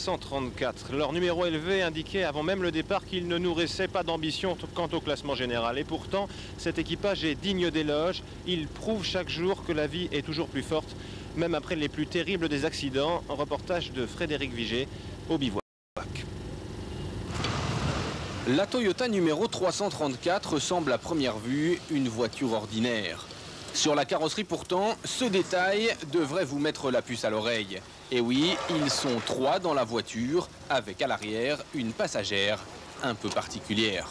134. Leur numéro élevé indiquait avant même le départ qu'ils ne nourrissaient pas d'ambition quant au classement général. Et pourtant, cet équipage est digne d'éloge. Il prouve chaque jour que la vie est toujours plus forte, même après les plus terribles des accidents. Un reportage de Frédéric Vigé au bivouac. La Toyota numéro 334 semble à première vue une voiture ordinaire. Sur la carrosserie pourtant, ce détail devrait vous mettre la puce à l'oreille. Et oui, ils sont 3 dans la voiture, avec à l'arrière une passagère un peu particulière.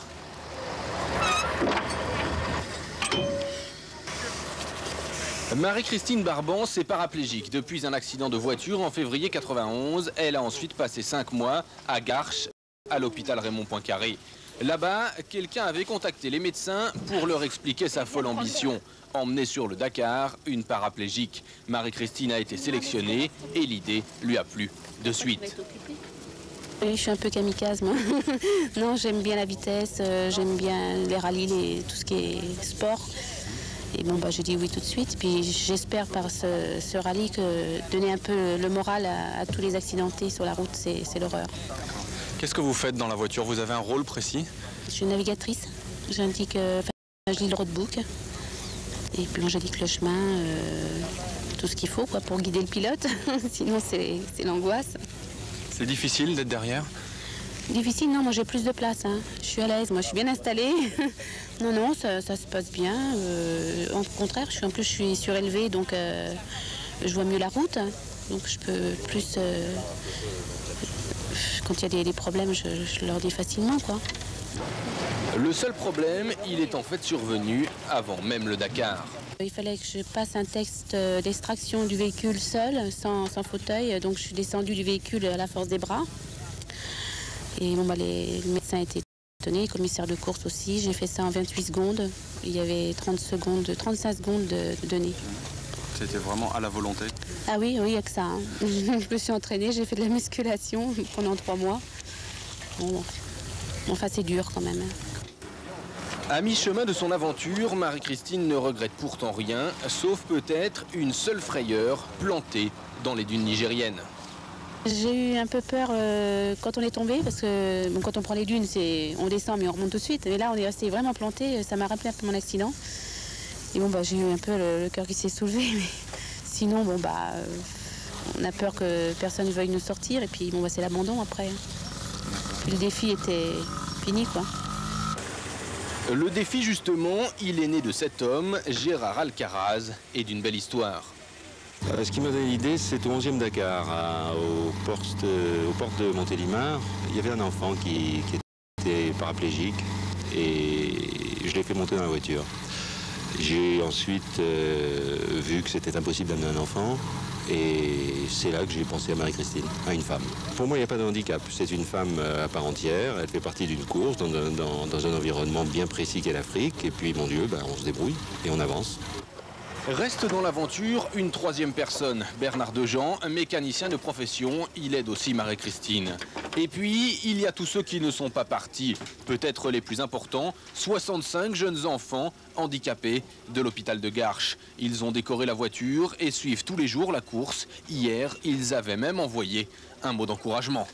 Marie-Christine Barbance est paraplégique depuis un accident de voiture en février 91. Elle a ensuite passé 5 mois à Garches, à l'hôpital Raymond Poincaré. Là-bas, quelqu'un avait contacté les médecins pour leur expliquer sa folle ambition. Emmenée sur le Dakar, une paraplégique. Marie-Christine a été sélectionnée et l'idée lui a plu de suite. Oui, je suis un peu kamikaze, moi. Non, j'aime bien la vitesse, j'aime bien les rallyes, tout ce qui est sport. Et bon, j'ai dit oui tout de suite. Puis j'espère par ce rallye donner un peu le moral à tous les accidentés sur la route, c'est l'horreur. Qu'est-ce que vous faites dans la voiture? Vous avez un rôle précis? Je suis navigatrice. J'indique, je lis le roadbook. Et puis j'indique le chemin, tout ce qu'il faut pour guider le pilote. Sinon, c'est l'angoisse. C'est difficile d'être derrière? Difficile, non, moi j'ai plus de place. Hein. Je suis à l'aise, moi je suis bien installée. Non, ça se passe bien. Au contraire, je suis surélevée, donc je vois mieux la route. Donc je peux plus... quand il y a des problèmes, je leur dis facilement, quoi. Le seul problème, il est en fait survenu avant même le Dakar. Il fallait que je passe un test d'extraction du véhicule seul, sans fauteuil. Donc je suis descendue du véhicule à la force des bras. Et bon, les médecins étaient étonnés, le commissaire de course aussi. J'ai fait ça en 28 secondes. Il y avait 35 secondes de données. C'était vraiment à la volonté? Ah oui, il n'y a que ça. Hein. Je me suis entraînée, j'ai fait de la musculation pendant 3 mois. Bon, enfin, c'est dur quand même. À mi-chemin de son aventure, Marie-Christine ne regrette pourtant rien, sauf peut-être une seule frayeur plantée dans les dunes nigériennes. J'ai eu un peu peur quand on est tombé, parce que quand on prend les dunes, on descend mais on remonte tout de suite. Mais là, on est resté vraiment planté, ça m'a rappelé un peu mon accident. Et bon, j'ai eu un peu le cœur qui s'est soulevé, mais sinon, on a peur que personne ne veuille nous sortir, et puis c'est l'abandon après. Puis le défi était fini, quoi. Le défi, justement, il est né de cet homme, Gérard Alcaraz, et d'une belle histoire. Ce qui m'a donné l'idée, c'est au 11e Dakar, aux portes de Montélimar. Il y avait un enfant qui était paraplégique et je l'ai fait monter dans la voiture. J'ai ensuite vu que c'était impossible d'amener un enfant et c'est là que j'ai pensé à Marie-Christine, à une femme. Pour moi, il n'y a pas de handicap. C'est une femme à part entière. Elle fait partie d'une course dans un environnement bien précis qu'est l'Afrique. Et puis, mon Dieu, on se débrouille et on avance. Reste dans l'aventure une troisième personne, Bernard Dejean, mécanicien de profession, il aide aussi Marie-Christine. Et puis, il y a tous ceux qui ne sont pas partis, peut-être les plus importants, 65 jeunes enfants handicapés de l'hôpital de Garches. Ils ont décoré la voiture et suivent tous les jours la course. Hier, ils avaient même envoyé un mot d'encouragement.